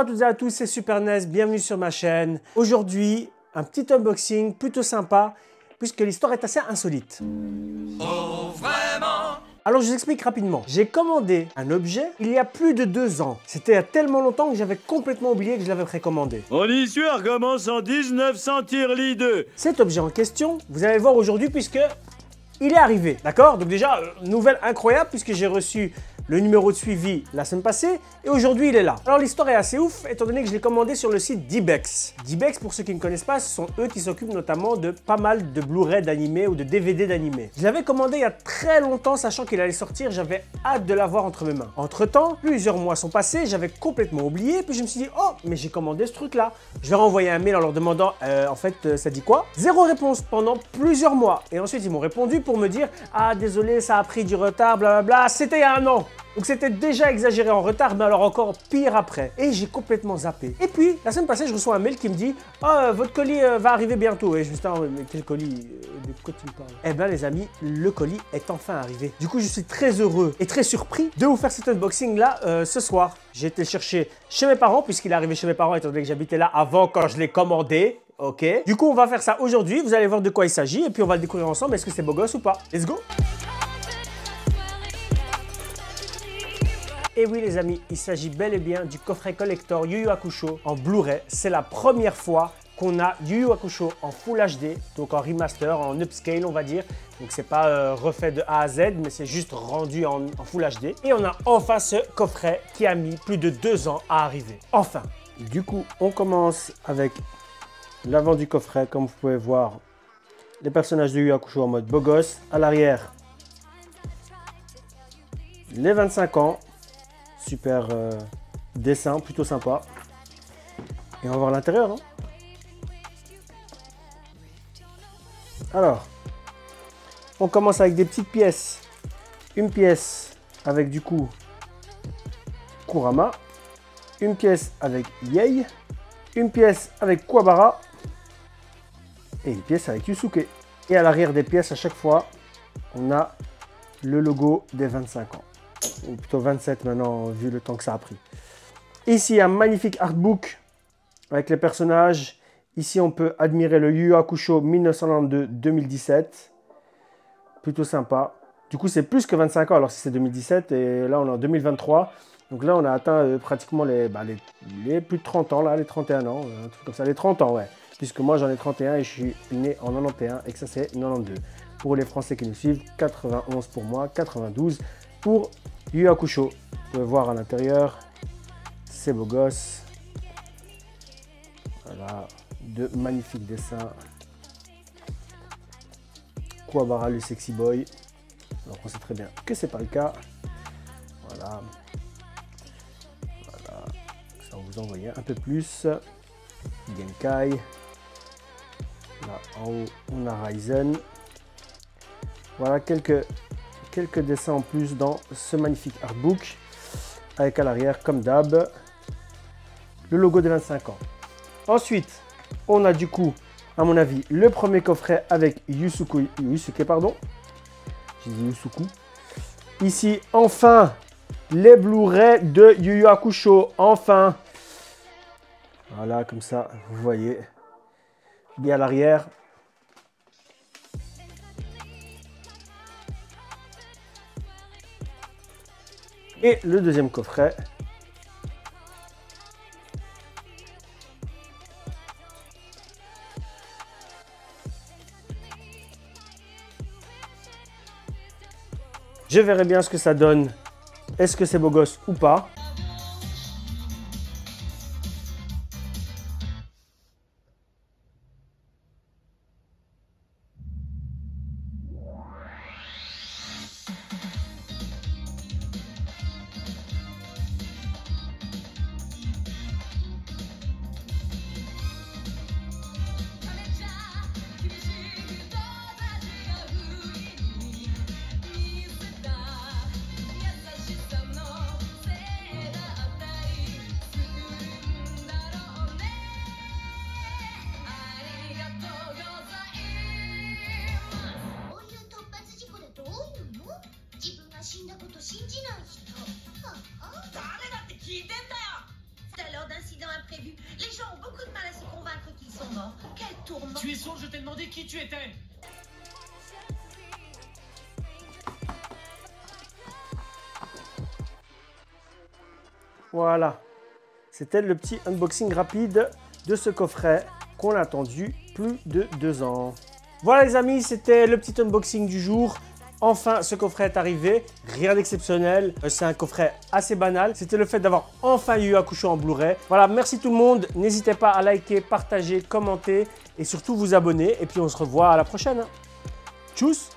à toutes et à tous, c'est Super NES, bienvenue sur ma chaîne. Aujourd'hui, un petit unboxing plutôt sympa, puisque l'histoire est assez insolite. Oh, vraiment? Alors je vous explique rapidement. J'ai commandé un objet il y a plus de 2 ans. C'était il y a tellement longtemps que j'avais complètement oublié que je l'avais précommandé. Mon histoire commence en 1902. Cet objet en question, vous allez le voir aujourd'hui puisque il est arrivé, d'accord? Donc déjà, nouvelle incroyable puisque j'ai reçu le numéro de suivi la semaine passée et aujourd'hui il est là. Alors l'histoire est assez ouf étant donné que je l'ai commandé sur le site d'Ibex. d'Ibex, pour ceux qui ne connaissent pas, ce sont eux qui s'occupent notamment de pas mal de Blu-ray d'animés ou de DVD d'animés. Je l'avais commandé il y a très longtemps sachant qu'il allait sortir, j'avais hâte de l'avoir entre mes mains. Entre temps, plusieurs mois sont passés, j'avais complètement oublié puis je me suis dit oh mais j'ai commandé ce truc là. Je leur ai envoyé un mail en leur demandant en fait ça dit quoi? Zéro réponse pendant plusieurs mois et ensuite ils m'ont répondu pour me dire ah désolé ça a pris du retard blablabla, c'était il y a 1 an. Donc c'était déjà exagéré en retard, mais alors encore pire après. Et j'ai complètement zappé. Et puis, la semaine passée, je reçois un mail qui me dit « Oh, votre colis va arriver bientôt. » Et je me suis dit « mais quel colis? De quoi tu me parles ?» Eh bien les amis, le colis est enfin arrivé. Du coup, je suis très heureux et très surpris de vous faire cet unboxing-là ce soir. J'ai été le chercher chez mes parents, puisqu'il est arrivé chez mes parents, étant donné que j'habitais là avant quand je l'ai commandé. Ok. Du coup, on va faire ça aujourd'hui. Vous allez voir de quoi il s'agit et puis on va le découvrir ensemble. Est-ce que c'est beau gosse ou pas? Let's go! Et oui les amis, il s'agit bel et bien du coffret collector Yu Yu Hakusho en Blu-ray. C'est la première fois qu'on a Yu Yu Hakusho en Full HD, donc en remaster, en upscale on va dire. Donc c'est pas refait de A à Z, mais c'est juste rendu en Full HD. Et on a enfin ce coffret qui a mis plus de 2 ans à arriver. Enfin. Du coup, on commence avec l'avant du coffret, comme vous pouvez voir. Les personnages de Yu Yu Hakusho en mode beau gosse. À l'arrière, les 25 ans. Super dessin, plutôt sympa. Et on va voir l'intérieur. Hein. Alors, on commence avec des petites pièces. Une pièce avec du coup Kurama. Une pièce avec Yei. Une pièce avec Kuwabara. Et une pièce avec Yusuke. Et à l'arrière des pièces, à chaque fois, on a le logo des 25 ans. Ou plutôt 27 maintenant, vu le temps que ça a pris. Ici, un magnifique artbook avec les personnages. Ici, on peut admirer le Yu Yu Hakusho 1992-2017. Plutôt sympa. Du coup, c'est plus que 25 ans, alors si c'est 2017. Et là, on est en 2023. Donc là, on a atteint pratiquement les plus de 30 ans, là, les 31 ans. Un truc comme ça, les 30 ans, ouais. Puisque moi, j'en ai 31 et je suis né en 91 et que ça, c'est 92. Pour les Français qui nous suivent, 91 pour moi, 92 pour Yu Yu Hakusho. Vous pouvez voir à l'intérieur, c'est beau gosse. Voilà, de magnifiques dessins. Kuwabara le sexy boy. Alors on sait très bien que c'est pas le cas. Voilà. Voilà. Ça va vous envoyer un peu plus. Genkai. Là en haut, on a Ryzen. Voilà quelques dessins en plus dans ce magnifique artbook avec à l'arrière comme d'hab le logo des 25 ans. Ensuite on a du coup à mon avis le premier coffret avec Yusuke pardon, j'ai dit Yusuku. Ici enfin les Blu-ray de Yu Yu Hakusho, enfin voilà comme ça vous voyez bien à l'arrière. Et le deuxième coffret. Je verrai bien ce que ça donne. Est-ce que c'est beau gosse ou pas? tourment? Quel tourment? Tu es sourd, je t'ai demandé qui tu étais. Voilà, c'était le petit unboxing rapide de ce coffret qu'on a attendu plus de 2 ans. Voilà les amis, c'était le petit unboxing du jour. Enfin, ce coffret est arrivé, rien d'exceptionnel, c'est un coffret assez banal. C'était le fait d'avoir enfin eu un couchon en Blu-ray. Voilà, merci tout le monde, n'hésitez pas à liker, partager, commenter et surtout vous abonner. Et puis on se revoit à la prochaine. Tchuss!